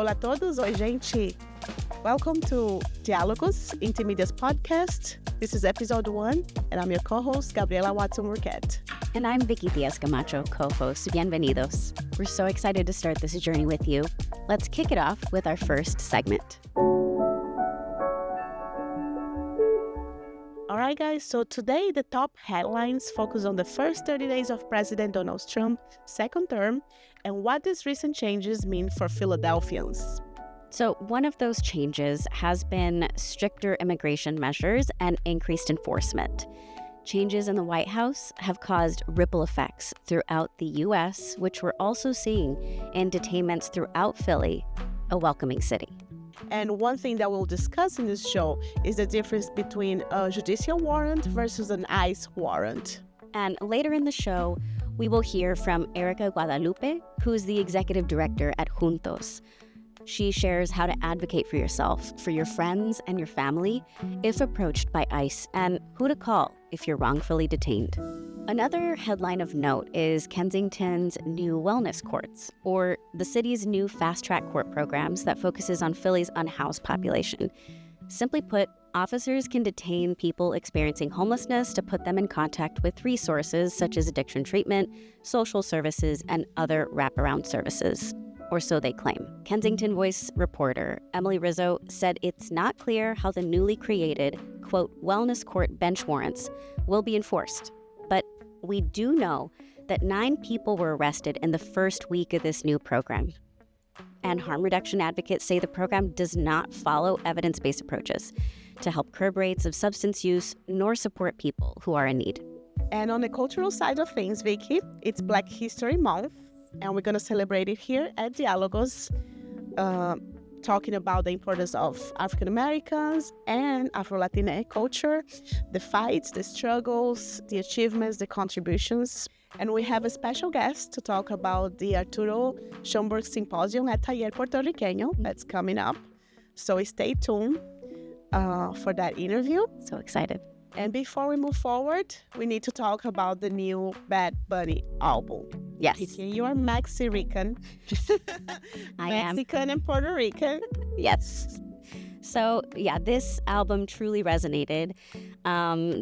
Hola a todos. Oi, gente. Welcome to Diálogos, Inti Media's podcast. This is episode 1, and I'm your co-host, Gabriela Watson-Burkett. And I'm Vicky Diaz-Camacho, co-host. Bienvenidos. We're so excited to start this journey with you. Let's kick it off with our first segment. All right, guys, so today the top headlines focus on the first 30 days of President Donald Trump's second term and what these recent changes mean for Philadelphians. So one of those changes has been stricter immigration measures and increased enforcement. Changes in the White House have caused ripple effects throughout the U.S., which we're also seeing in detainments throughout Philly, a welcoming city. And one thing that we'll discuss in this show is the difference between a judicial warrant versus an ICE warrant. And later in the show, we will hear from Erika Guadalupe, who's the executive director at Juntos. She shares how to advocate for yourself, for your friends and your family if approached by ICE, and who to call if you're wrongfully detained. Another headline of note is Kensington's new wellness courts, or the city's new fast-track court programs that focuses on Philly's unhoused population. Simply put, officers can detain people experiencing homelessness to put them in contact with resources such as addiction treatment, social services, and other wraparound services. Or so they claim. Kensington Voice reporter Emily Rizzo said it's not clear how the newly created, quote, wellness court bench warrants will be enforced. But we do know that 9 people were arrested in the first week of this new program. And harm reduction advocates say the program does not follow evidence-based approaches to help curb rates of substance use nor support people who are in need. And on the cultural side of things, Vicky, it's Black History Month, and we're going to celebrate it here at Diálogos, talking about the importance of African Americans and Afro-Latine culture, the fights, the struggles, the achievements, the contributions. And we have a special guest to talk about the Schomburg Symposium at Taller Puertorriqueño that's coming up. So stay tuned for that interview. So excited. And before we move forward, we need to talk about the new Bad Bunny album. Yes. You are Mexican. I am. Mexican and Puerto Rican. Yes. So, yeah, this album truly resonated.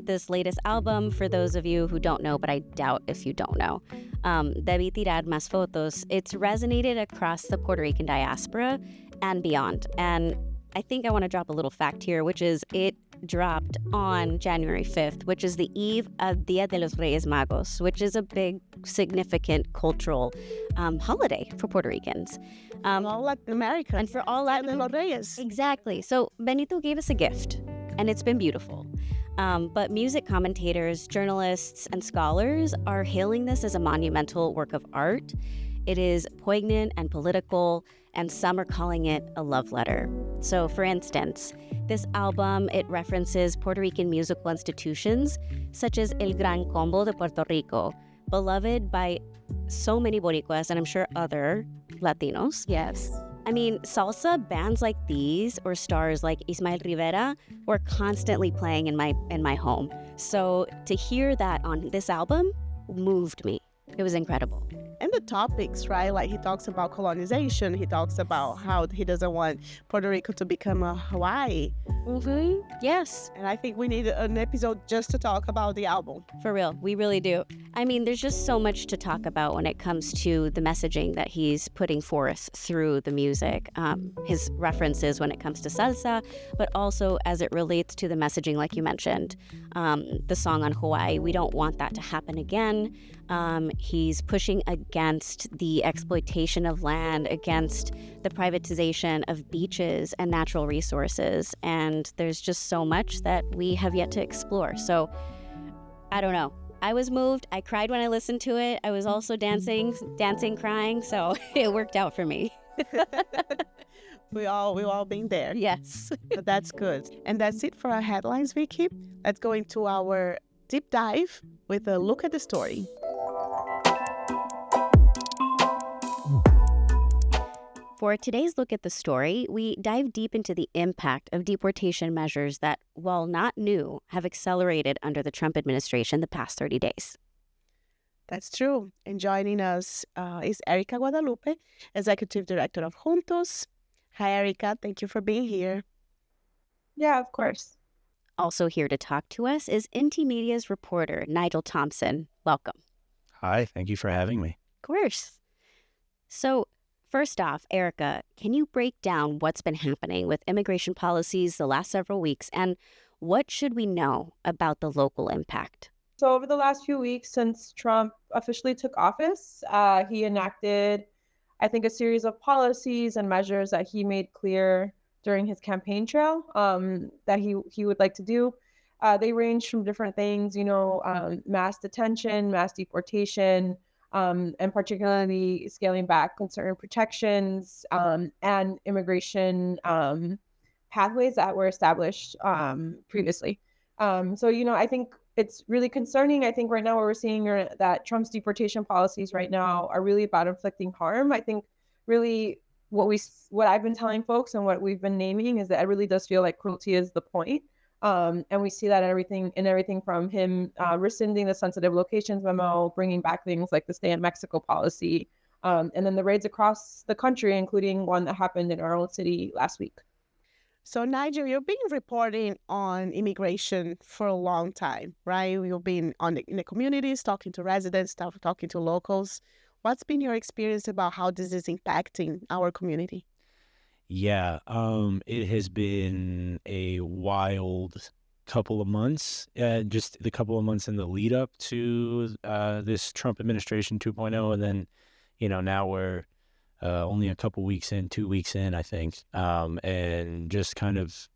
This latest album, for those of you who don't know, but I doubt if you don't know, Debí tirar más fotos, it's resonated across the Puerto Rican diaspora and beyond. And I think I want to drop a little fact here, which is it dropped on January 5th, which is the eve of Dia de los Reyes Magos, which is a big, significant cultural holiday for Puerto Ricans. All Latin America. And for all Latin Reyes. Exactly. So Benito gave us a gift, and it's been beautiful. But music commentators, journalists, and scholars are hailing this as a monumental work of art. It is poignant and political, and some are calling it a love letter. So, for instance, this album, it references Puerto Rican musical institutions such as El Gran Combo de Puerto Rico, beloved by so many Boricuas and I'm sure other Latinos. Yes. I mean, salsa bands like these or stars like Ismael Rivera were constantly playing in my home. So to hear that on this album moved me. It was incredible. And the topics, right? Like he talks about colonization. He talks about how he doesn't want Puerto Rico to become a Hawaii. Mm-hmm. Yes. And I think we need an episode just to talk about the album. For real. We really do. I mean, there's just so much to talk about when it comes to the messaging that he's putting forth through the music. His references when it comes to salsa, but also as it relates to the messaging, like you mentioned. The song on Hawaii, we don't want that to happen again. He's pushing against the exploitation of land, against the privatization of beaches and natural resources. And there's just so much that we have yet to explore. So I don't know. I was moved. I cried when I listened to it. I was also dancing, crying. So it worked out for me. We all been there. Yes. But that's good. And that's it for our headlines, Vicky. Let's go into our deep dive with a look at the story. For today's look at the story, we dive deep into the impact of deportation measures that, while not new, have accelerated under the Trump administration the past 30 days. That's true. And joining us is Erika Guadalupe, Executive Director of Juntos. Hi, Erika. Thank you for being here. Yeah, of course. Also here to talk to us is Inti Media's reporter, Nigel Thompson. Welcome. Hi, thank you for having me. Of course. So, first off, Erika, can you break down what's been happening with immigration policies the last several weeks, and what should we know about the local impact? So over the last few weeks since Trump officially took office, he enacted, I think, a series of policies and measures that he made clear during his campaign trail that he would like to do. They range from different things, mass detention, mass deportation, and particularly scaling back on certain protections and immigration pathways that were established previously. I think it's really concerning. I think right now what we're seeing are that Trump's deportation policies right now are really about inflicting harm. I think really what I've been telling folks and what we've been naming is that it really does feel like cruelty is the point. And we see that in everything from him rescinding the sensitive locations memo, bringing back things like the stay in Mexico policy, and then the raids across the country, including one that happened in our own city last week. So, Nigel, you've been reporting on immigration for a long time, right? You've been in the communities, talking to residents, talking to locals. What's been your experience about how this is impacting our community? Yeah, it has been a wild couple of months, just the couple of months in the lead up to this Trump administration 2.0, and then, now we're only a couple weeks in, 2 weeks in, I think, and just kind of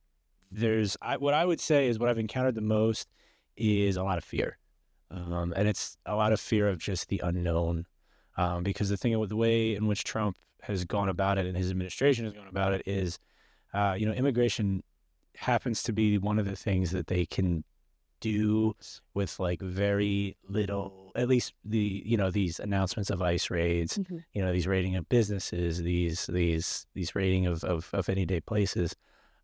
what I would say is what I've encountered the most is a lot of fear, and it's a lot of fear of just the unknown, because the thing with the way in which Trump has gone about it and his administration has gone about it is, immigration happens to be one of the things that they can do with like very little, at least these announcements of ICE raids, these raiding of businesses, these raiding of any day places.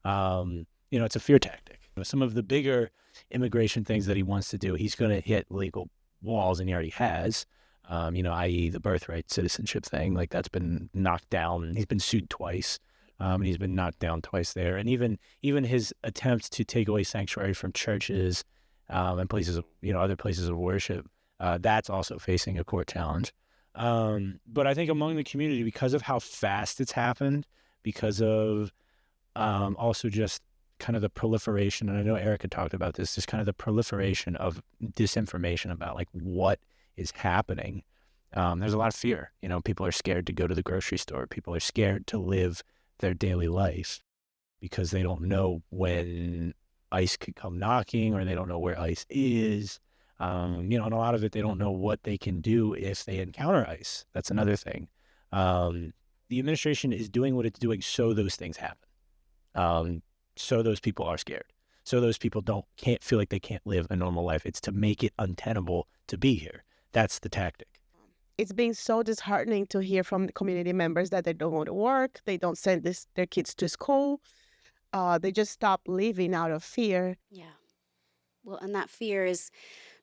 It's a fear tactic. Some of the bigger immigration things that he wants to do, he's going to hit legal walls, and he already has. I.e. the birthright citizenship thing, like that's been knocked down. He's been sued twice, and he's been knocked down twice there. And even his attempts to take away sanctuary from churches and places of, other places of worship, that's also facing a court challenge. But I think among the community, because of how fast it's happened, because of also just kind of the proliferation, and I know Erika talked about this, just kind of the proliferation of disinformation about like what is happening. There's a lot of fear. People are scared to go to the grocery store. People are scared to live their daily life because they don't know when ICE could come knocking, or they don't know where ICE is. And a lot of it, they don't know what they can do if they encounter ICE. That's another thing. The administration is doing what it's doing so those things happen. So those people are scared. So those people can't feel like they can't live a normal life. It's to make it untenable to be here. That's the tactic. It's been so disheartening to hear from the community members that they don't go to work, they don't send their kids to school, they just stop living out of fear. Yeah. Well, and that fear is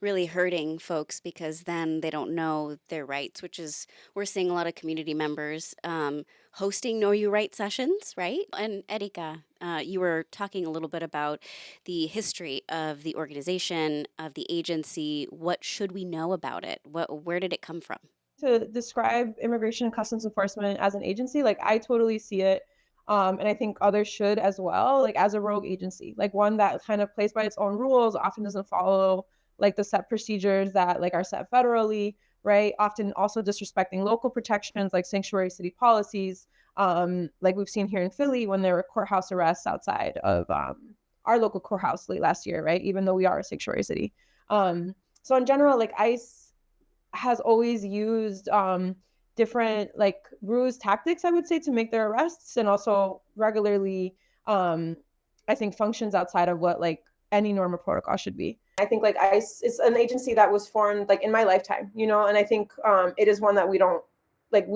really hurting folks because then they don't know their rights, which is, we're seeing a lot of community members hosting Know You Right sessions, right? And Erika, you were talking a little bit about the history of the organization, of the agency. What should we know about it? Where did it come from? To describe Immigration and Customs Enforcement as an agency, like I totally see it. And I think others should as well, like as a rogue agency, like one that kind of plays by its own rules, often doesn't follow like the set procedures that like are set federally, right? Often also disrespecting local protections like sanctuary city policies, like we've seen here in Philly when there were courthouse arrests outside of our local courthouse late last year, right? Even though we are a sanctuary city. So in general, like ICE has always used different like ruse tactics, I would say, to make their arrests, and also regularly, I think, functions outside of what like any normal protocol should be. I think like ICE is an agency that was formed like in my lifetime, and I think it is one that we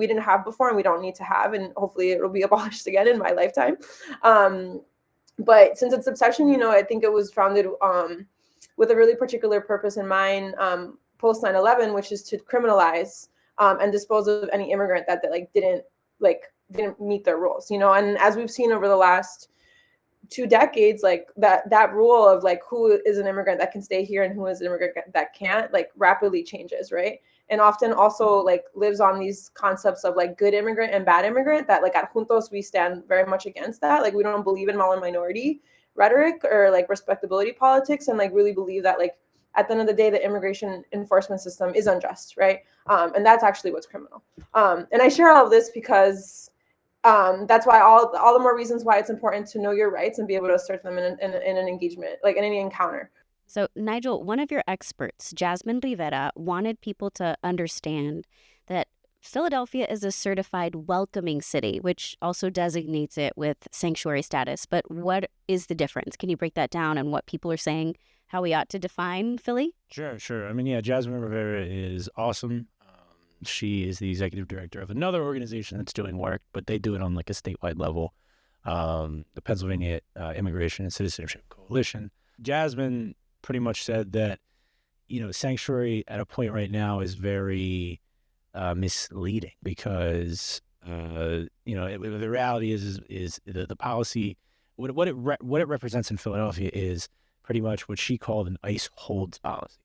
didn't have before and we don't need to have, and hopefully it will be abolished again in my lifetime. But since its inception, I think it was founded with a really particular purpose in mind, post 9/11, which is to criminalize and dispose of any immigrant that like didn't like didn't meet their rules, you know. And as we've seen over the last 2 decades, like that rule of like who is an immigrant that can stay here and who is an immigrant that can't, like rapidly changes, right? And often also like lives on these concepts of like good immigrant and bad immigrant, that like at Juntos we stand very much against that. Like we don't believe in minority rhetoric or like respectability politics, and like really believe that like at the end of the day the immigration enforcement system is unjust, right? And that's actually what's criminal. And I share all of this because that's why all the more reasons why it's important to know your rights and be able to assert them in an engagement, like in any encounter. So, Nigel, one of your experts, Jasmine Rivera, wanted people to understand that Philadelphia is a certified welcoming city, which also designates it with sanctuary status. But what is the difference? Can you break that down and what people are saying, how we ought to define Philly? Sure. I mean, yeah, Jasmine Rivera is awesome. She is the executive director of another organization that's doing work, but they do it on like a statewide level, the Pennsylvania Immigration and Citizenship Coalition. Jasmine pretty much said that, you know, sanctuary at a point right now is very misleading because, you know, the reality is the policy, what it represents in Philadelphia is pretty much what she called an ICE holds policy.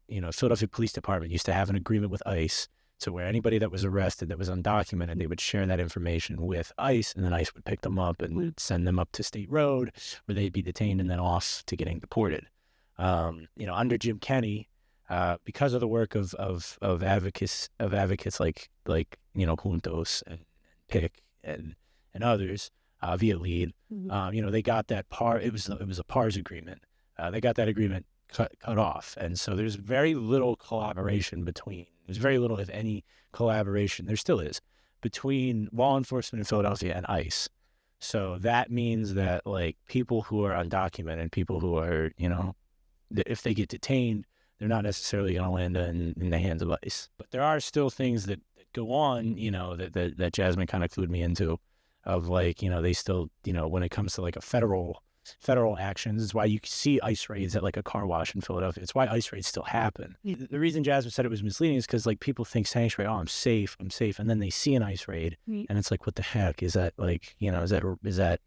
You know, Philadelphia Police Department used to have an agreement with ICE to where anybody that was arrested that was undocumented, they would share that information with ICE, and then ICE would pick them up and send them up to State Road, where they'd be detained and then off to getting deported. You know, under Jim Kenney, because of the work of advocates like you know, Juntos and PIC and others via LEAD, you know, they got that it was a PARS agreement. They got that agreement cut off, and so there's very little collaboration between. There's very little, if any, collaboration. There still is between law enforcement in Philadelphia and ICE. So that means that like people who are undocumented, people who are, you know, if they get detained, they're not necessarily going to land in the hands of ICE. But there are still things that go on, you know, that Jasmine kind of clued me into, of like, you know, they still, you know, when it comes to like a federal actions, is why you see ICE raids at like a car wash in Philadelphia. It's why ICE raids still happen. The reason Jasmine said it was misleading is because like people think sanctuary, oh, I'm safe, and then they see an ICE raid, and it's like, what the heck is that? Like, you know, is that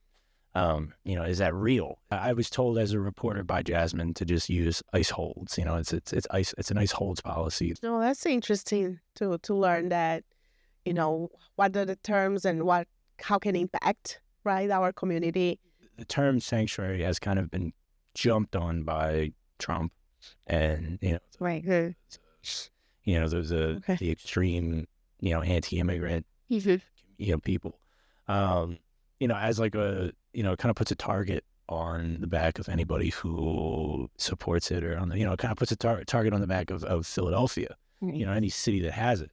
you know, is that real? I was told as a reporter by Jasmine to just use ICE holds. You know, it's ICE, it's an ICE holds policy. No, that's interesting to learn that, you know, what are the terms and how can impact, right, our community. The term sanctuary has kind of been jumped on by Trump, and you know, right. You know, there's the extreme, you know, anti-immigrant, you know, people, you know, as like a, you know, it kind of puts a target on the back of anybody who supports it, or on the, you know, it kind of puts a target on the back of Philadelphia, you know, any city that has it.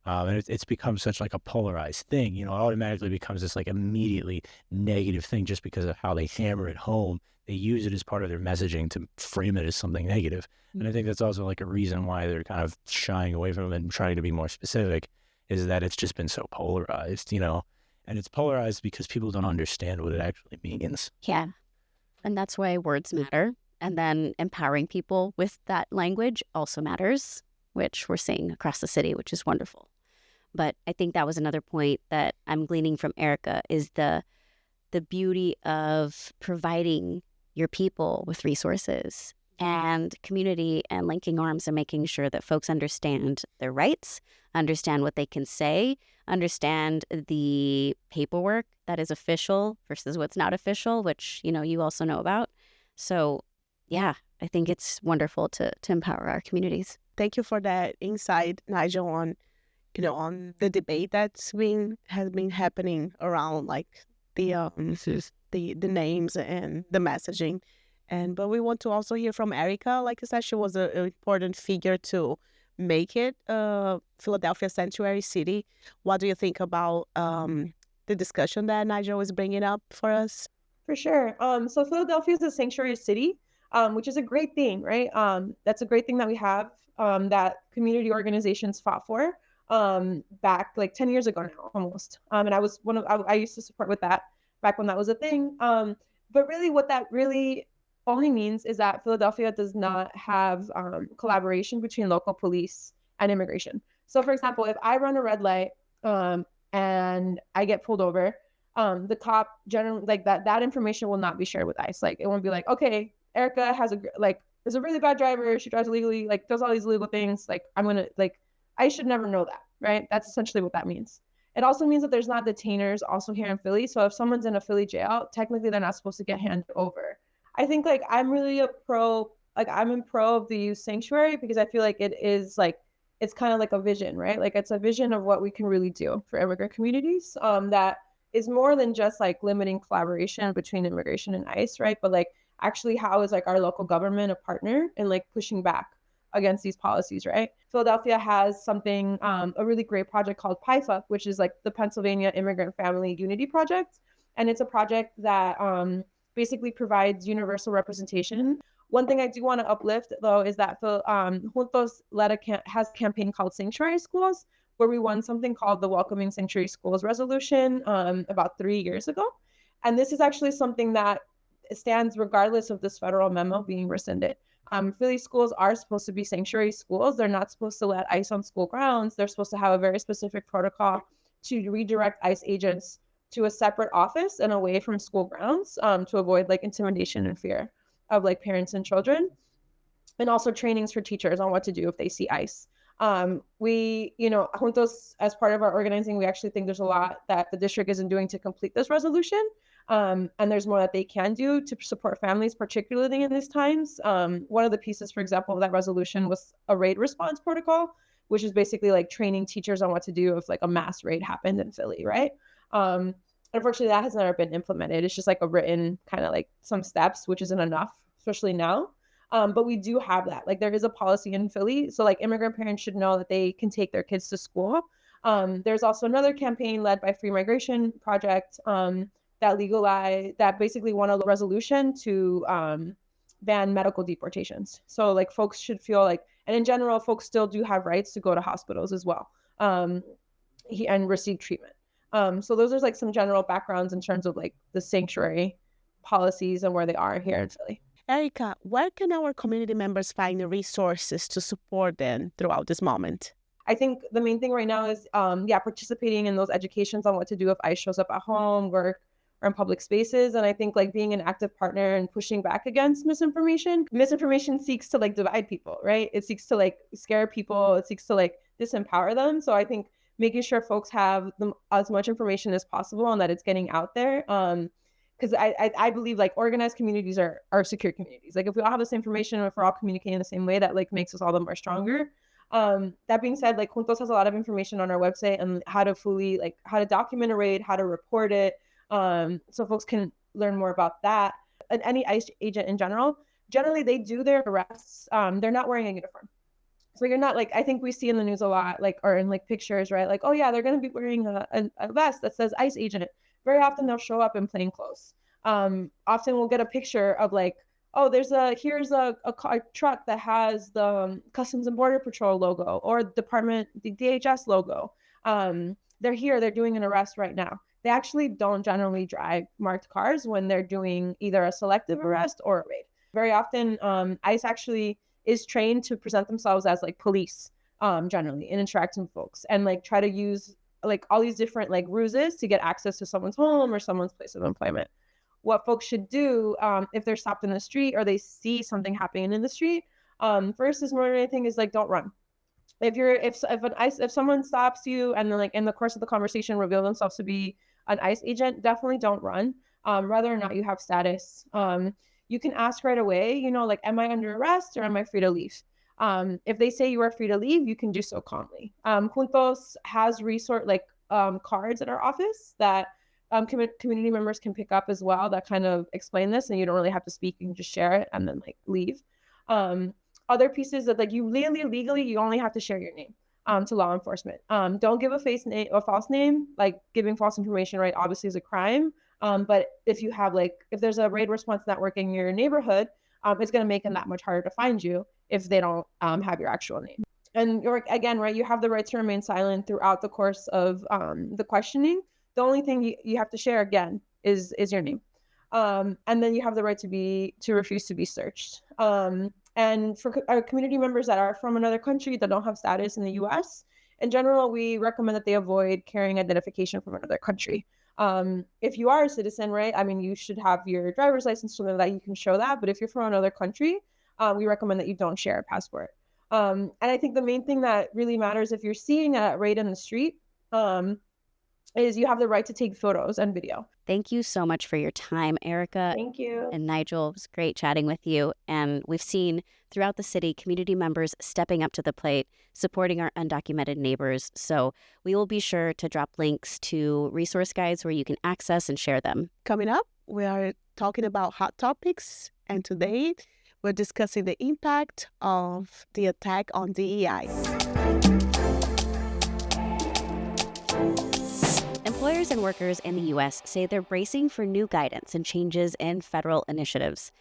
And it's become such like a polarized thing, you know, it automatically becomes this like immediately negative thing just because of how they hammer it home. They use it as part of their messaging to frame it as something negative. And I think that's also like a reason why they're kind of shying away from it and trying to be more specific, is that it's just been so polarized, you know, and it's polarized because people don't understand what it actually means. Yeah. And that's why words matter. And then empowering people with that language also matters, which we're seeing across the city, which is wonderful. But I think that was another point that I'm gleaning from Erika, is the beauty of providing your people with resources and community and linking arms and making sure that folks understand their rights, understand what they can say, understand the paperwork that is official versus what's not official, which, you know, you also know about. So, yeah, I think it's wonderful to empower our communities. Thank you for that insight, Nigel, on, you know, on the debate has been happening around like the names and the messaging. But we want to also hear from Erika. Like I said, she was an important figure to make it Philadelphia sanctuary city. What do you think about the discussion that Nigel was bringing up for us? For sure. So Philadelphia is a sanctuary city, which is a great thing, right? That's a great thing that we have, that community organizations fought for back like 10 years ago now, almost. And I used to support with that back when that was a thing. But really what that really only means is that Philadelphia does not have collaboration between local police and immigration. So for example, if I run a red light, and I get pulled over, the cop generally, like, that information will not be shared with ICE. Like, it won't be like, okay, Erika is a really bad driver. She drives illegally, like, does all these illegal things. Like, I should never know that, right? That's essentially what that means. It also means that there's not detainers also here in Philly. So if someone's in a Philly jail, technically they're not supposed to get handed over. I think, like, I'm in pro of the youth sanctuary, because I feel like it is, like, it's kind of like a vision, right? Like, it's a vision of what we can really do for immigrant communities, that is more than just like limiting collaboration between immigration and ICE, right? But like, actually, how is like our local government a partner in like pushing back against these policies, right? Philadelphia has something, a really great project called PIFA, which is like the Pennsylvania Immigrant Family Unity Project. And it's a project that basically provides universal representation. One thing I do want to uplift, though, is that Juntos has a campaign called Sanctuary Schools, where we won something called the Welcoming Sanctuary Schools Resolution about 3 years ago. And this is actually something that stands regardless of this federal memo being rescinded. Philly schools are supposed to be sanctuary schools. They're not supposed to let ICE on school grounds. They're supposed to have a very specific protocol to redirect ICE agents to a separate office and away from school grounds, to avoid like intimidation and fear of like parents and children, and also trainings for teachers on what to do if they see ICE. We, Juntos, as part of our organizing, we actually think there's a lot that the district isn't doing to complete this resolution. And there's more that they can do to support families, particularly in these times. One of the pieces, for example, of that resolution was a raid response protocol, which is basically like training teachers on what to do if like a mass raid happened in Philly, right? Unfortunately, that has never been implemented. It's just like a written kind of like some steps, which isn't enough, especially now. But we do have that. Like, there is a policy in Philly. So like immigrant parents should know that they can take their kids to school. There's also another campaign led by Free Migration Project that basically won a resolution to ban medical deportations. So like folks should feel like, and in general, folks still do have rights to go to hospitals as well, and receive treatment. So those are like some general backgrounds in terms of like the sanctuary policies and where they are here in Philly. Erika, where can our community members find the resources to support them throughout this moment? I think the main thing right now is, participating in those educations on what to do if ICE shows up at home, work, or in public spaces. And I think like being an active partner and pushing back against misinformation. Misinformation seeks to like divide people, right? It seeks to like scare people. It seeks to like disempower them. So I think making sure folks have as much information as possible and that it's getting out there. Because I believe like organized communities are secure communities. Like if we all have this information, if we're all communicating the same way, that like makes us all the more stronger. That being said, like Juntos has a lot of information on our website on how to document a raid, how to report it. So folks can learn more about that. And any ICE agent in generally they do their arrests. They're not wearing a uniform. So you're not like, I think we see in the news a lot, like, or in like pictures, right? Like, oh yeah, they're going to be wearing a vest that says ICE agent. Very often they'll show up in plain clothes. Often we'll get a picture of like, oh, here's a truck that has the Customs and Border Patrol logo or the DHS logo. They're here, they're doing an arrest right now. They actually don't generally drive marked cars when they're doing either a selective arrest or a raid. Very often, ICE actually is trained to present themselves as like police, generally, in interacting with folks, and like try to use like all these different like ruses to get access to someone's home or someone's place of employment. What folks should do if they're stopped in the street or they see something happening in the street, first is more than anything is like, don't run. If someone stops you and then like in the course of the conversation reveal themselves to be an ICE agent, definitely don't run. Whether or not you have status, you can ask right away, like, am I under arrest or am I free to leave? If they say you are free to leave, you can do so calmly. Juntos has cards at our office that community members can pick up as well that kind of explain this, and you don't really have to speak. You can just share it and then like leave. Other pieces that like you legally, you only have to share your name to law enforcement. Don't give a false name, like giving false information, right? Obviously is a crime. But if there's a raid response network in your neighborhood, it's going to make them that much harder to find you if they don't have your actual name. And again, right, you have the right to remain silent throughout the course of the questioning. The only thing you have to share again is your name. And then you have the right to refuse to be searched. And for our community members that are from another country that don't have status in the US, in general, we recommend that they avoid carrying identification from another country. If you are a citizen, right, I mean, you should have your driver's license so that you can show that. But if you're from another country, we recommend that you don't share a passport. And I think the main thing that really matters if you're seeing that right in the street, is you have the right to take photos and video. Thank you so much for your time, Erika. Thank you. And Nigel, it was great chatting with you. And we've seen throughout the city community members stepping up to the plate, supporting our undocumented neighbors. So we will be sure to drop links to resource guides where you can access and share them. Coming up, we are talking about hot topics. And today, we're discussing the impact of the attack on DEI. Employers and workers in the U.S. say they're bracing for new guidance and changes in federal initiatives.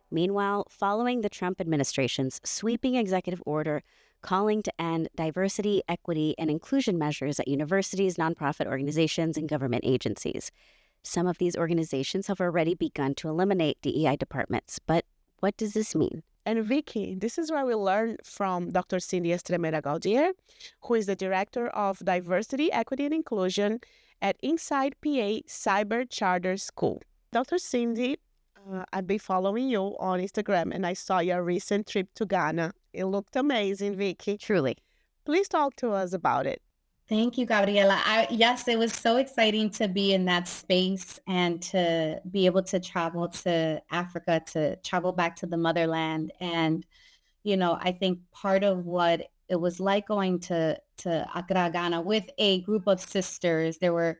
Meanwhile, following the Trump administration's sweeping executive order calling to end diversity, equity, and inclusion measures at universities, nonprofit organizations, and government agencies. Some of these organizations have already begun to eliminate DEI departments. But what does this mean? And Vicky, this is where we learn from Dr. Cindy Estremera Gauthier, who is the Director of Diversity, Equity, and Inclusion at Inside PA Cyber Charter School. Dr. Cindy, I've been following you on Instagram and I saw your recent trip to Ghana. It looked amazing, Vicky. Truly. Please talk to us about it. Thank you, Gabriela. Yes, it was so exciting to be in that space and to be able to travel to Africa, to travel back to the motherland. And, I think part of what it was like going to Accra, Ghana with a group of sisters. There were,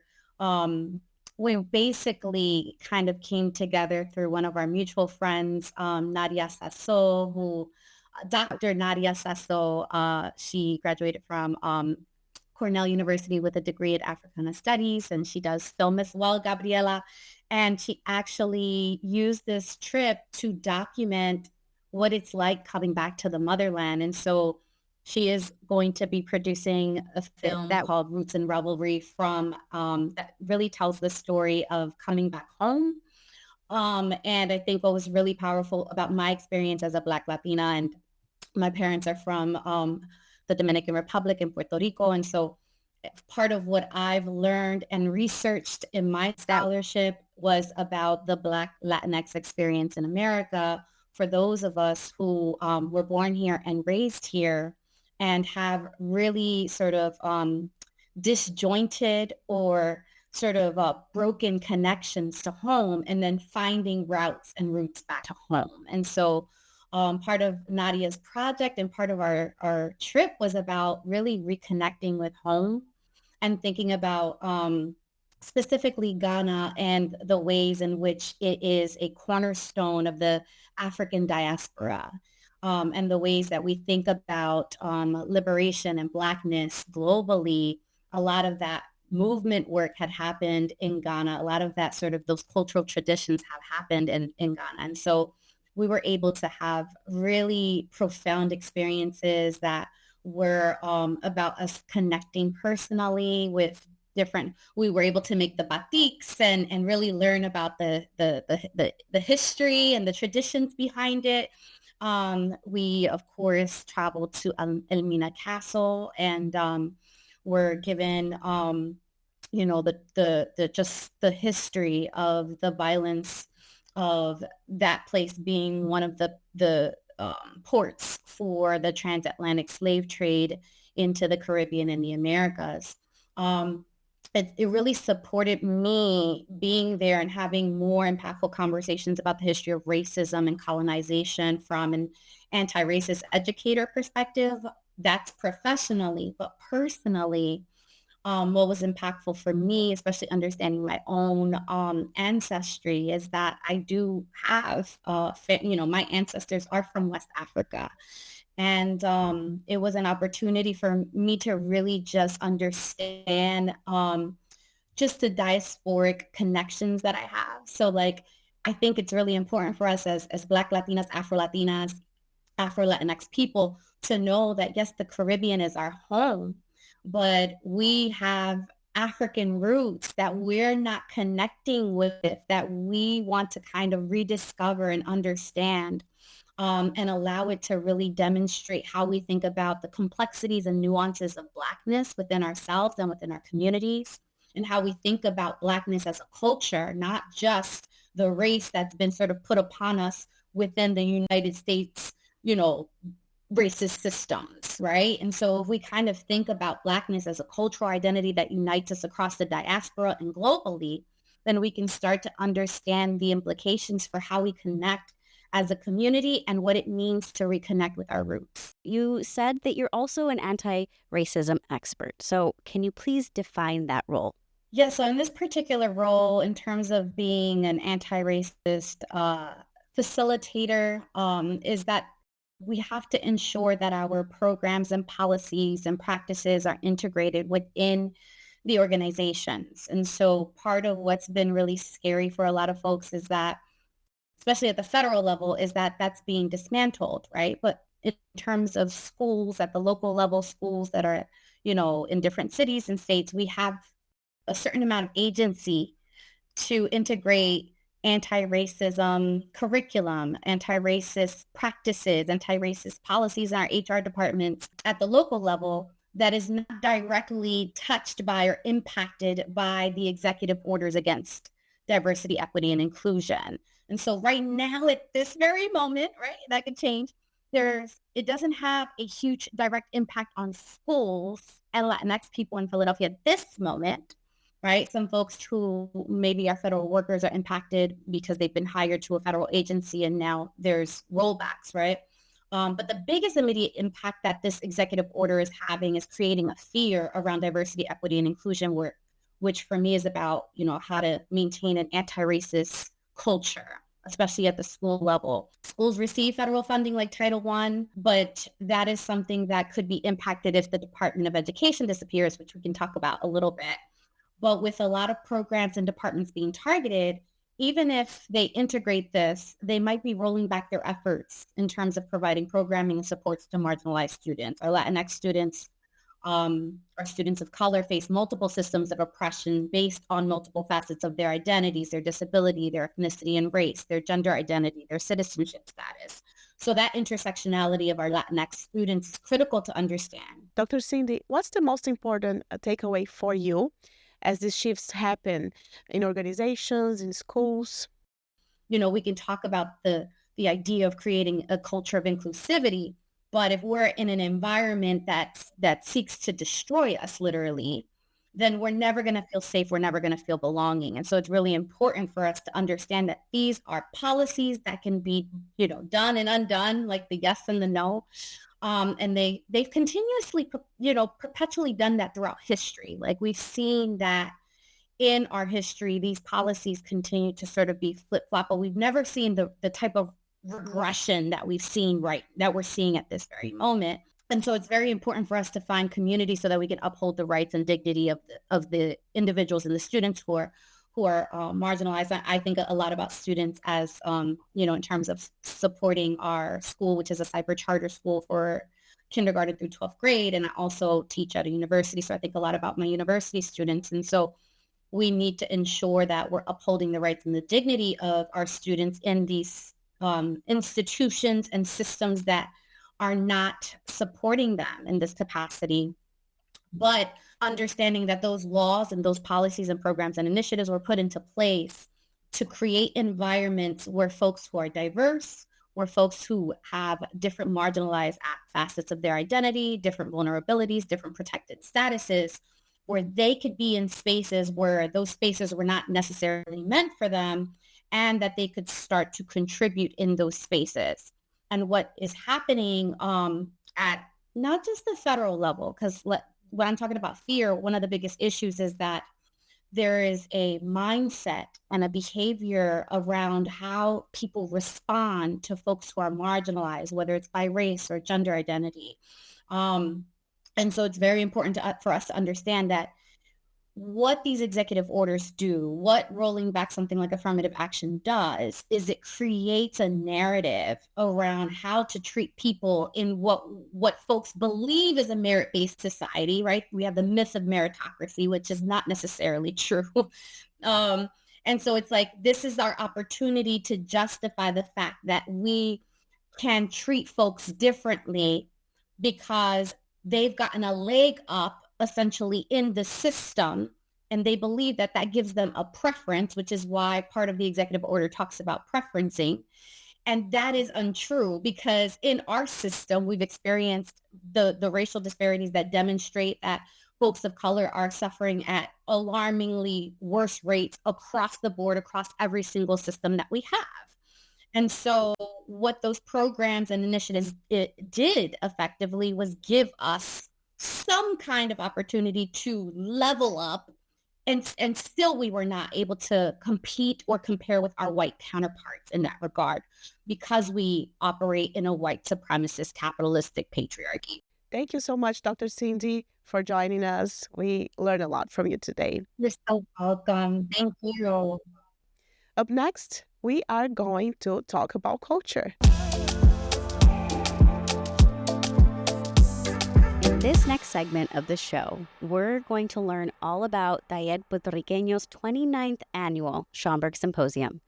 we basically kind of came together through one of our mutual friends, Nadia Sasso, Dr. Nadia Sasso, she graduated from Cornell University with a degree in Africana Studies, and she does film as well, Gabriela. And she actually used this trip to document what it's like coming back to the motherland. And so she is going to be producing a film called Roots and Revelry that really tells the story of coming back home. And I think what was really powerful about my experience as a Black Latina, and my parents are from the Dominican Republic and Puerto Rico. And so part of what I've learned and researched in my scholarship was about the Black Latinx experience in America for those of us who were born here and raised here and have really sort of disjointed or sort of broken connections to home, and then finding routes and roots back to home. And so part of Nadia's project and part of our trip was about really reconnecting with home and thinking about specifically Ghana and the ways in which it is a cornerstone of the African diaspora. And the ways that we think about liberation and Blackness globally. A lot of that movement work had happened in Ghana. A lot of that sort of those cultural traditions have happened in Ghana. And so we were able to have really profound experiences that were about us connecting personally with we were able to make the batiks and really learn about the history and the traditions behind it. We, of course, traveled to Elmina Castle and were given, the history of the violence of that place being one of the ports for the transatlantic slave trade into the Caribbean and the Americas. It really supported me being there and having more impactful conversations about the history of racism and colonization from an anti-racist educator perspective. That's professionally, but personally, what was impactful for me, especially understanding my own ancestry, is that I do have, my ancestors are from West Africa. And it was an opportunity for me to really just understand just the diasporic connections that I have. So I think it's really important for us as Black Latinas, Afro-Latinas, Afro-Latinx people to know that, yes, the Caribbean is our home, but we have African roots that we're not connecting with, that we want to kind of rediscover and understand. and allow it to really demonstrate how we think about the complexities and nuances of Blackness within ourselves and within our communities, and how we think about Blackness as a culture, not just the race that's been sort of put upon us within the United States, racist systems, right? And so if we kind of think about Blackness as a cultural identity that unites us across the diaspora and globally, then we can start to understand the implications for how we connect as a community and what it means to reconnect with our roots. You said that you're also an anti-racism expert. So can you please define that role? Yeah, so in this particular role, in terms of being an anti-racist facilitator, is that we have to ensure that our programs and policies and practices are integrated within the organizations. And so part of what's been really scary for a lot of folks is that, especially at the federal level, is that that's being dismantled, right? But in terms of schools at the local level, schools that are, in different cities and states, we have a certain amount of agency to integrate anti-racism curriculum, anti-racist practices, anti-racist policies in our HR departments at the local level that is not directly touched by or impacted by the executive orders against diversity, equity, and inclusion. And so right now at this very moment, right, that could change, it doesn't have a huge direct impact on schools and Latinx people in Philadelphia at this moment, right? Some folks who maybe are federal workers are impacted because they've been hired to a federal agency and now there's rollbacks, right? But the biggest immediate impact that this executive order is having is creating a fear around diversity, equity, and inclusion, which for me is about, how to maintain an anti-racist culture, especially at the school level. Schools receive federal funding like Title I, but that is something that could be impacted if the Department of Education disappears, which we can talk about a little bit. But with a lot of programs and departments being targeted, even if they integrate this, they might be rolling back their efforts in terms of providing programming and supports to marginalized students. Our Latinx students, our students of color face multiple systems of oppression based on multiple facets of their identities, their disability, their ethnicity and race, their gender identity, their citizenship status. So that intersectionality of our Latinx students is critical to understand. Dr. Cindy, what's the most important takeaway for you as these shifts happen in organizations, in schools? We can talk about the idea of creating a culture of inclusivity, but if we're in an environment that seeks to destroy us literally, then we're never going to feel safe. We're never going to feel belonging. And so it's really important for us to understand that these are policies that can be, done and undone, like the yes and the no. And they've continuously, perpetually done that throughout history. Like we've seen that in our history, these policies continue to sort of be flip-flop, but we've never seen the type of regression that we're seeing at this very moment. And so it's very important for us to find community so that we can uphold the rights and dignity of the individuals and the students who are marginalized. I think a lot about students as, in terms of supporting our school, which is a cyber charter school for kindergarten through 12th grade. And I also teach at a university. So I think a lot about my university students. And so we need to ensure that we're upholding the rights and the dignity of our students in these institutions and systems that are not supporting them in this capacity. But understanding that those laws and those policies and programs and initiatives were put into place to create environments where folks who are diverse, where folks who have different marginalized facets of their identity, different vulnerabilities, different protected statuses, where they could be in spaces where those spaces were not necessarily meant for them, and that they could start to contribute in those spaces. And what is happening at not just the federal level, because when I'm talking about fear, one of the biggest issues is that there is a mindset and a behavior around how people respond to folks who are marginalized, whether it's by race or gender identity. And so it's very important for us to understand that what these executive orders do, what rolling back something like affirmative action does, is it creates a narrative around how to treat people in what folks believe is a merit-based society, right? We have the myth of meritocracy, which is not necessarily true. And so it's like, this is our opportunity to justify the fact that we can treat folks differently because they've gotten a leg up essentially in the system, and they believe that that gives them a preference, which is why part of the executive order talks about preferencing. And that is untrue, because in our system, we've experienced the racial disparities that demonstrate that folks of color are suffering at alarmingly worse rates across the board, across every single system that we have. And so what those programs and initiatives did effectively was give us some kind of opportunity to level up, and still we were not able to compete or compare with our white counterparts in that regard, because we operate in a white supremacist capitalistic patriarchy. Thank you so much, Dr. Cindy, for joining us. We learned a lot from you today. You're so welcome. Thank you. Up next, we are going to talk about culture. In this next segment of the show, we're going to learn all about Taller Puertorriqueño's 29th annual Schomburg Symposium.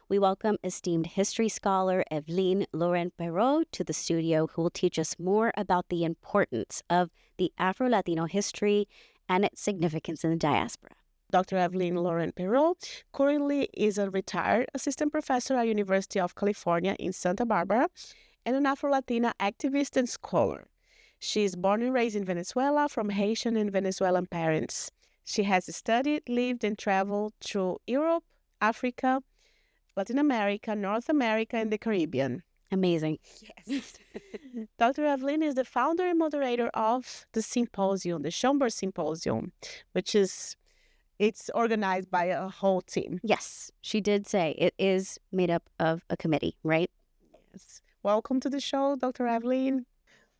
We welcome esteemed history scholar Evelyne Laurent-Perrault to the studio, who will teach us more about the importance of the Afro-Latino history and its significance in the diaspora. Dr. Evelyne Laurent-Perrault currently is a retired assistant professor at University of California in Santa Barbara and an Afro-Latina activist and scholar. She is born and raised in Venezuela from Haitian and Venezuelan parents. She has studied, lived, and traveled through Europe, Africa, Latin America, North America, and the Caribbean. Amazing. Yes. Dr. Evelyne is the founder and moderator of the symposium, the Schomburg Symposium, which is it's organized by a whole team. Yes, she did say it is made up of a committee, right? Yes. Welcome to the show, Dr. Evelyne.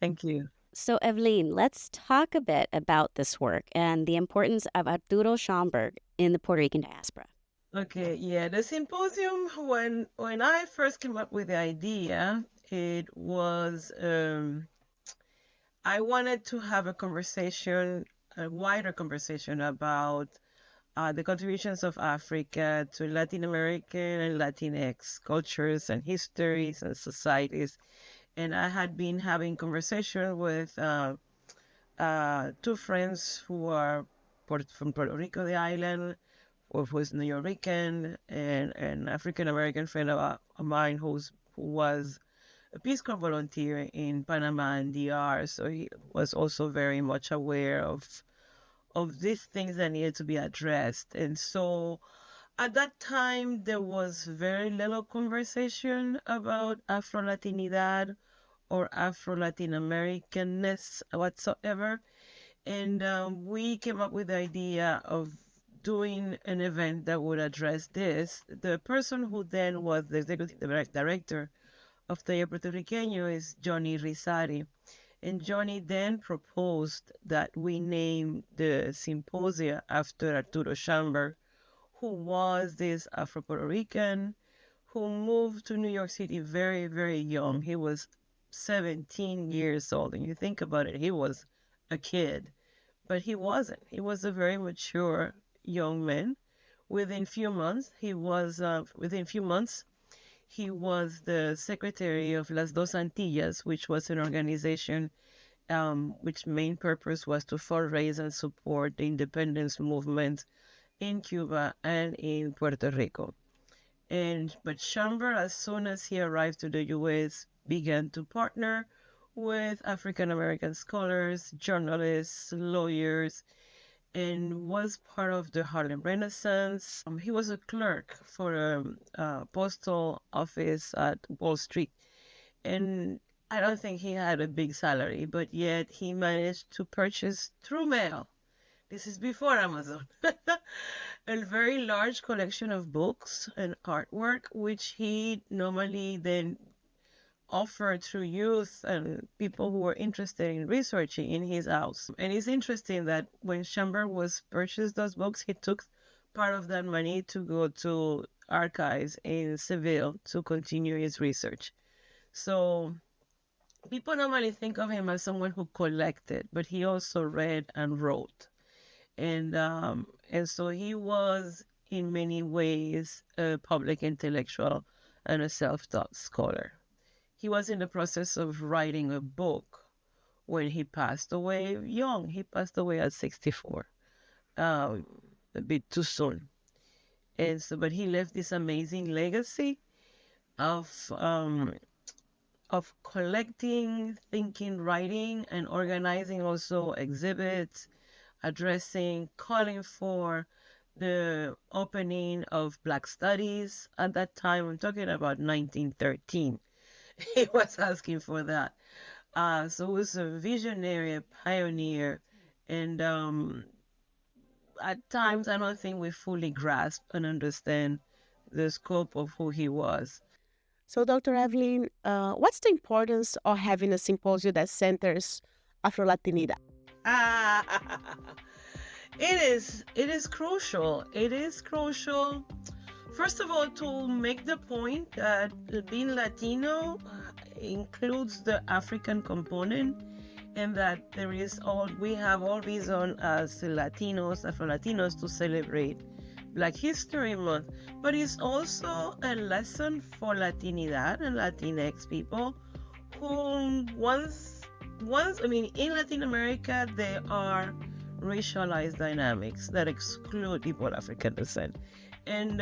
Thank you. So, Evelyne, let's talk a bit about this work and the importance of Arturo Schomburg in the Puerto Rican diaspora. Okay, yeah, the symposium, when I first came up with the idea, it was I wanted to have a conversation, a wider conversation about the contributions of Africa to Latin American and Latinx cultures and histories and societies. And I had been having conversation with two friends who are from Puerto Rico, the island, who is New Yorican, and an African-American friend of mine who was a Peace Corps volunteer in Panama and DR. So he was also very much aware of these things that needed to be addressed. And so at that time, there was very little conversation about Afro-Latinidad or Afro-Latin Americanness whatsoever. And we came up with the idea of doing an event that would address this. The person who then was the executive director of Taller Puertorriqueño is Johnny Rizari. And Johnny then proposed that we name the symposia after Arturo Schomburg, who was this Afro-Puerto Rican who moved to New York City very, very young. He was 17 years old. And you think about it, he was a kid. But he wasn't. He was a very mature young man. Within few months, he was the secretary of Las Dos Antillas, which was an organization which main purpose was to fundraise and support the independence movement in Cuba and in Puerto Rico. But Schomburg, as soon as he arrived to the U.S., began to partner with African American scholars, journalists, lawyers, and was part of the Harlem Renaissance. He was a clerk for a postal office at Wall Street. And I don't think he had a big salary, but yet he managed to purchase through mail. This is before Amazon. A very large collection of books and artwork, which he normally then offered through youth and people who were interested in researching in his house. And it's interesting that when Schomburg was purchased those books, he took part of that money to go to archives in Seville to continue his research. So people normally think of him as someone who collected, but he also read and wrote. And so he was in many ways a public intellectual and a self-taught scholar. he was in the process of writing a book when he passed away young. He passed away at 64, a bit too soon. And so, but he left this amazing legacy of collecting, thinking, writing, and organizing also exhibits, addressing, calling for the opening of Black Studies at that time. I'm talking about 1913. He was asking for that. So he was a visionary, a pioneer, and at times I don't think we fully grasp and understand the scope of who he was. So, Dr. Evelyne, what's the importance of having a symposium that centers Afro-Latinidad? It is crucial. It is crucial, first of all, to make the point that being Latino includes the African component, and that we have all reason as Latinos, Afro-Latinos, to celebrate Black History Month, but it's also a lesson for Latinidad and Latinx people who in Latin America, there are racialized dynamics that exclude people of African descent. And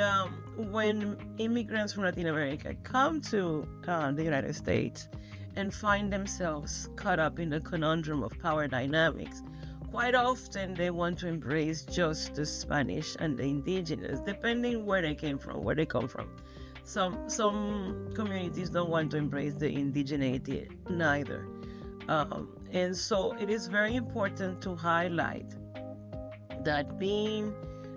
when immigrants from Latin America come to the United States and find themselves caught up in the conundrum of power dynamics, quite often they want to embrace just the Spanish and the indigenous, depending where they come from. Some communities don't want to embrace the indigeneity neither. And so it is very important to highlight that being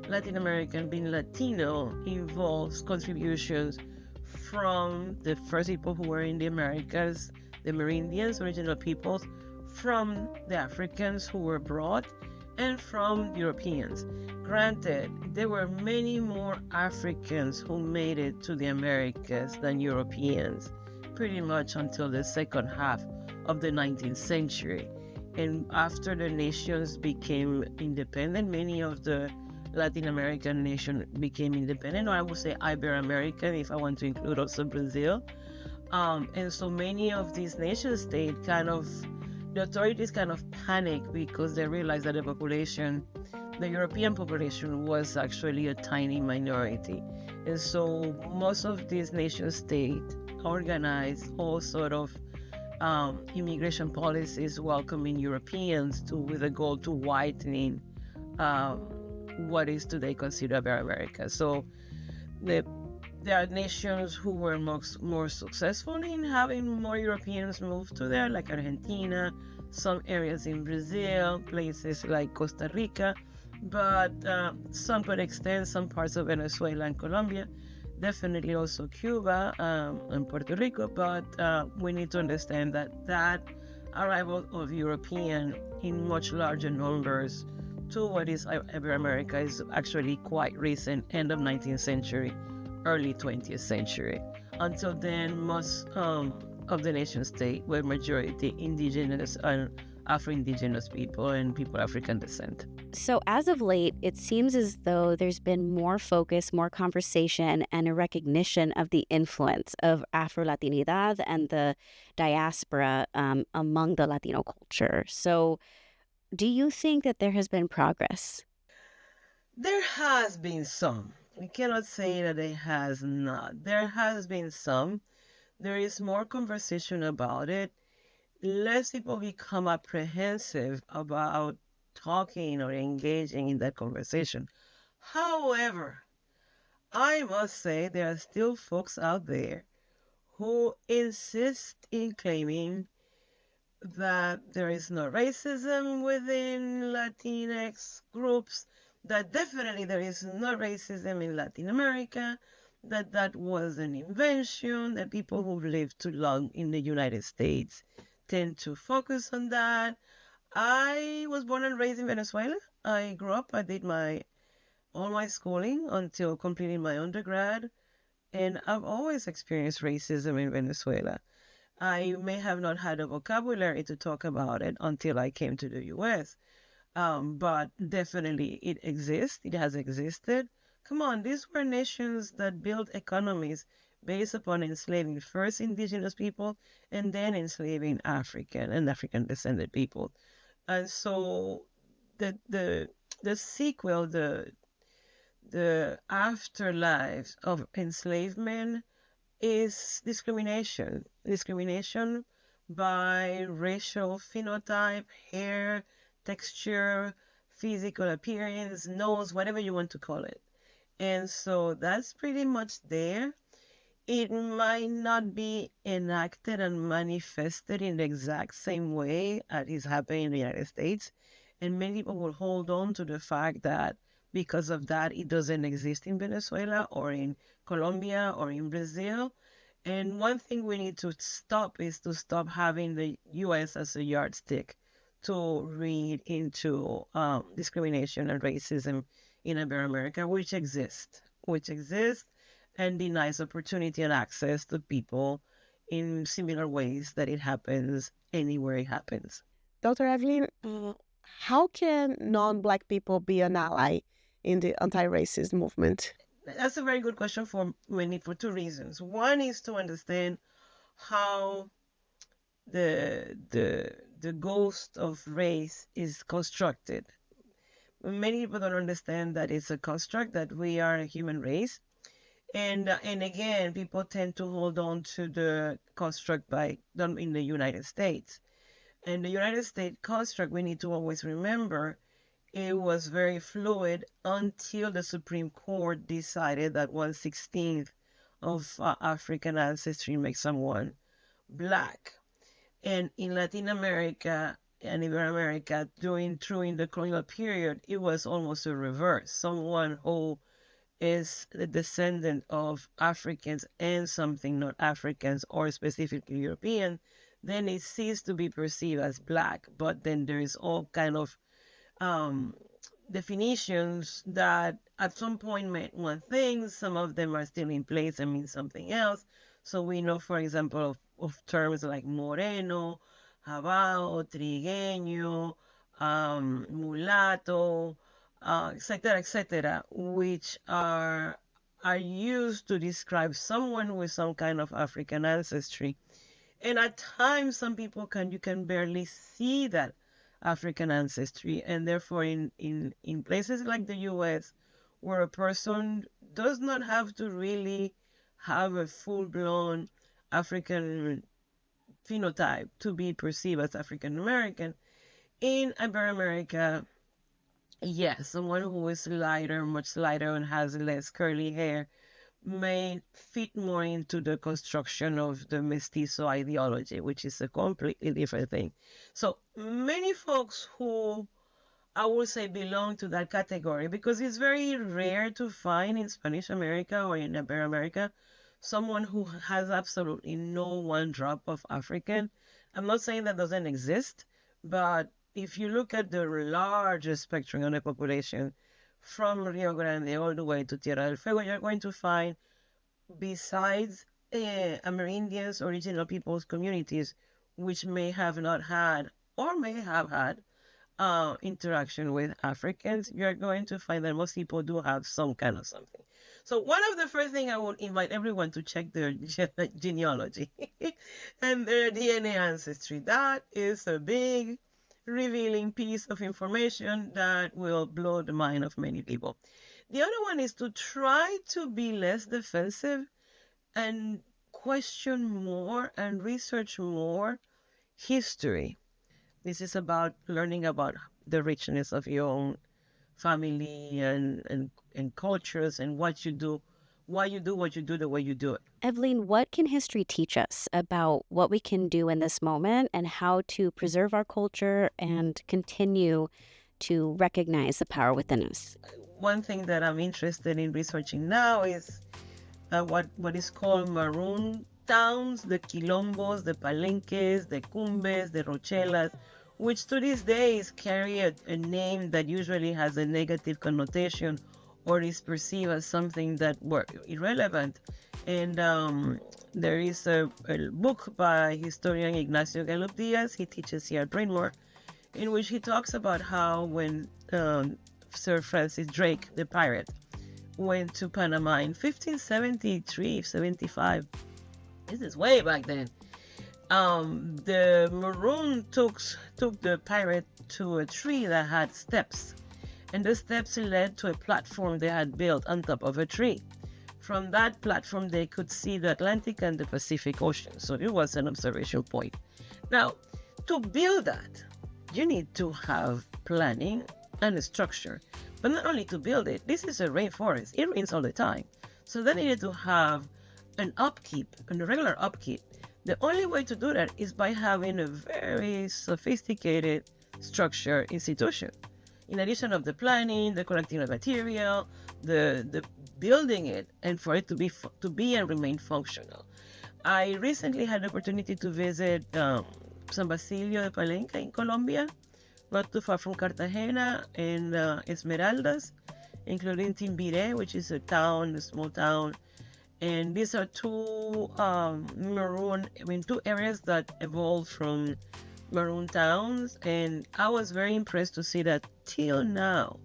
Latin American, being Latino, involves contributions from the first people who were in the Americas, the Amerindians, original peoples, from the Africans who were brought, and from Europeans. Granted, there were many more Africans who made it to the Americas than Europeans, pretty much until the second half of the 19th century. And after the nations became independent, many of the Latin American nations became independent, or I would say Ibero-American if I want to include also Brazil. And so many of these nation states the authorities kind of panicked because they realized that the European population was actually a tiny minority. And so most of these nation states organized all sort of immigration policies welcoming Europeans with a goal to whitening what is today considered America. So there are nations who were more successful in having more Europeans move to there, like Argentina, some areas in Brazil, places like Costa Rica, but some could extend some parts of Venezuela and Colombia, definitely also Cuba and Puerto Rico. But we need to understand that arrival of European in much larger numbers to what is Ibero-America is actually quite recent, end of 19th century, early 20th century. Until then, most of the nation state were majority indigenous and Afro-Indigenous people and people of African descent. So as of late, it seems as though there's been more focus, more conversation, and a recognition of the influence of Afro-Latinidad and the diaspora among the Latino culture. So do you think that there has been progress? There has been some. We cannot say that it has not. There has been some. There is more conversation about it. Less people become apprehensive about talking or engaging in that conversation. However, I must say there are still folks out there who insist in claiming that there is no racism within Latinx groups, that definitely there is no racism in Latin America, that was an invention, that people who lived too long in the United States tend to focus on that. I was born and raised in Venezuela. I grew up, I did all my schooling until completing my undergrad, and I've always experienced racism in Venezuela. I may have not had a vocabulary to talk about it until I came to the U.S., but definitely it exists. It has existed. Come on, these were nations that built economies based upon enslaving first indigenous people and then enslaving African and African descended people. And so the sequel, the afterlife of enslavement is discrimination. Discrimination by racial phenotype, hair, texture, physical appearance, nose, whatever you want to call it. And so that's pretty much there. It might not be enacted and manifested in the exact same way as is happening in the United States. And many people will hold on to the fact that because of that, it doesn't exist in Venezuela or in Colombia or in Brazil. And one thing we need to stop is to stop having the U.S. as a yardstick to read into discrimination and racism in America, which exists and denies opportunity and access to people in similar ways that it happens anywhere it happens. Dr. Evelyne, how can non-Black people be an ally in the anti-racist movement? That's a very good question for two reasons. One is to understand how the ghost of race is constructed. Many people don't understand that it's a construct, that we are a human race. And again, people tend to hold on to the construct done in the United States. And the United States construct, we need to always remember, it was very fluid until the Supreme Court decided that 1/16 of African ancestry makes someone Black. And in Latin America and Ibero-America, during the colonial period, it was almost a reverse. Someone who is the descendant of Africans and something not Africans or specifically European, then it ceased to be perceived as Black. But then there is all kind of definitions that at some point meant one thing, some of them are still in place and mean something else. So we know, for example, of terms like moreno, jabao, trigueño, mulatto, etc., which are used to describe someone with some kind of African ancestry. And at times, some people you can barely see that African ancestry, and therefore in places like the U.S., where a person does not have to really have a full-blown African phenotype to be perceived as African American, in Ibero-America, yes, someone who is lighter, much lighter, and has less curly hair may fit more into the construction of the mestizo ideology, which is a completely different thing. So many folks who I would say belong to that category, because it's very rare to find in Spanish America or in Ibero-America someone who has absolutely no one drop of African. I'm not saying that doesn't exist, but if you look at the largest spectrum of the population, from Rio Grande all the way to Tierra del Fuego, you're going to find, besides Amerindians, original peoples communities, which may have not had or may have had interaction with Africans, you're going to find that most people do have some kind of something. So one of the first things I would invite everyone to check their genealogy and their DNA ancestry. That is a big revealing piece of information that will blow the mind of many people. The other one is to try to be less defensive and question more and research more history. This is about learning about the richness of your own family and cultures and what you do, why you do what you do the way you do it. Evelyne, what can history teach us about what we can do in this moment and how to preserve our culture and continue to recognize the power within us? One thing that I'm interested in researching now is what is called maroon towns, the quilombos, the palenques, the cumbes, the rochelas, which to these days carry a name that usually has a negative connotation or is perceived as something that were irrelevant. And there is a book by historian Ignacio Gallup Diaz, he teaches here at Brynmore, in which he talks about how when Sir Francis Drake, the pirate, went to Panama in 1573, 75. This is way back then. The Maroon took the pirate to a tree that had steps, and the steps led to a platform they had built on top of a tree. From that platform, they could see the Atlantic and the Pacific Ocean, so it was an observation point. Now, to build that, you need to have planning and a structure. But not only to build it, this is a rainforest. It rains all the time. So they needed to have an upkeep, a regular upkeep. The only way to do that is by having a very sophisticated structure institution. In addition of the planning, the collecting of material, the building it, and for it to be and remain functional. I recently had the opportunity to visit San Basilio de Palenque in Colombia, not too far from Cartagena, and Esmeraldas, including Timbire, which is a small town. And these are two areas that evolved from maroon towns. And I was very impressed to see that till now,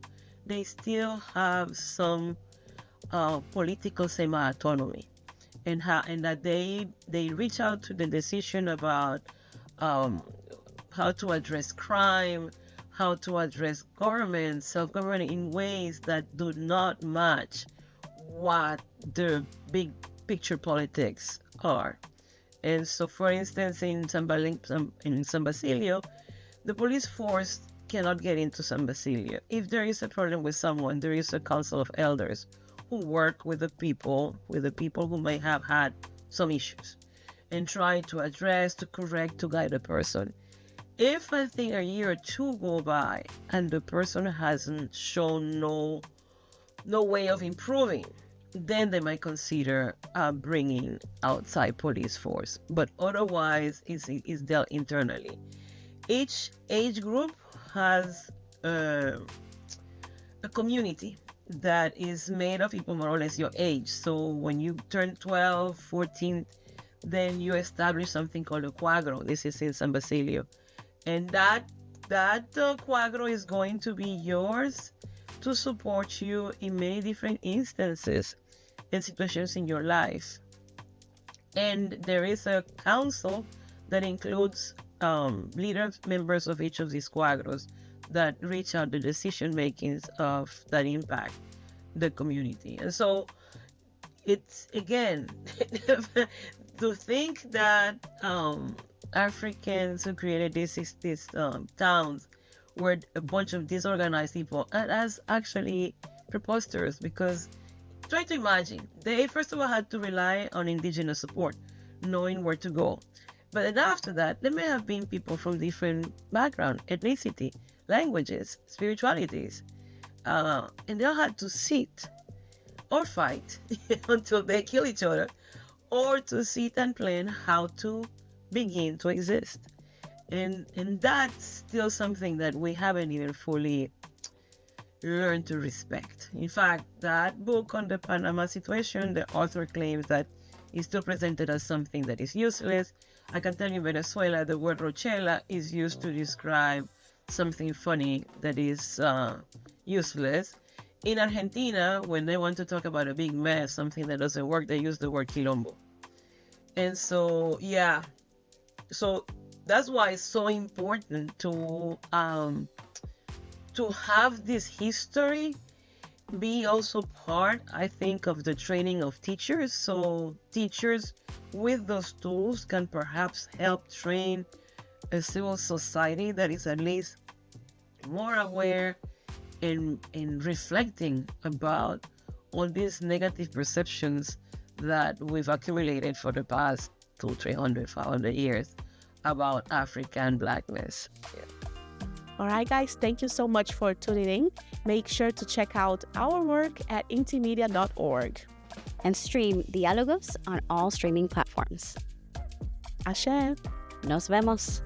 they still have some political semi-autonomy, and that they reach out to the decision about how to address crime, how to address government, self-government in ways that do not match what the big picture politics are. And so, for instance, in San Basilio, the police force cannot get into San Basilio. If there is a problem with someone, there is a council of elders who work with the people who may have had some issues and try to address, to correct, to guide a person. If I think a year or two go by and the person hasn't shown no way of improving, then they might consider bringing outside police force. But otherwise, it's dealt internally. Each age group has a community that is made of people more or less your age. So when you turn 12, 14, then you establish something called a cuadro. This is in San Basilio. And that cuadro is going to be yours to support you in many different instances and situations in your life. And there is a council that includes members of each of these cuadros that reach out the decision makings of that impact the community. And so it's, again, to think that Africans who created these towns were a bunch of disorganized people, and that's actually preposterous, because try to imagine, they first of all had to rely on indigenous support, knowing where to go. But then after that, there may have been people from different background, ethnicity, languages, spiritualities, and they all had to sit or fight until they kill each other, or to sit and plan how to begin to exist. And that's still something that we haven't even fully learned to respect. In fact, that book on the Panama situation, the author claims that it's still presented as something that is useless. I can tell you, in Venezuela, the word rochela is used to describe something funny that is useless. In Argentina, when they want to talk about a big mess, something that doesn't work, they use the word quilombo. And so, yeah, so that's why it's so important to have this history be also part, I think, of the training of teachers. So teachers with those tools can perhaps help train a civil society that is at least more aware and reflecting about all these negative perceptions that we've accumulated for the past 200, 300, 500 years about African Blackness. Yeah. All right, guys, thank you so much for tuning in. Make sure to check out our work at intimedia.org. And stream Diálogos on all streaming platforms. Ashe. Nos vemos.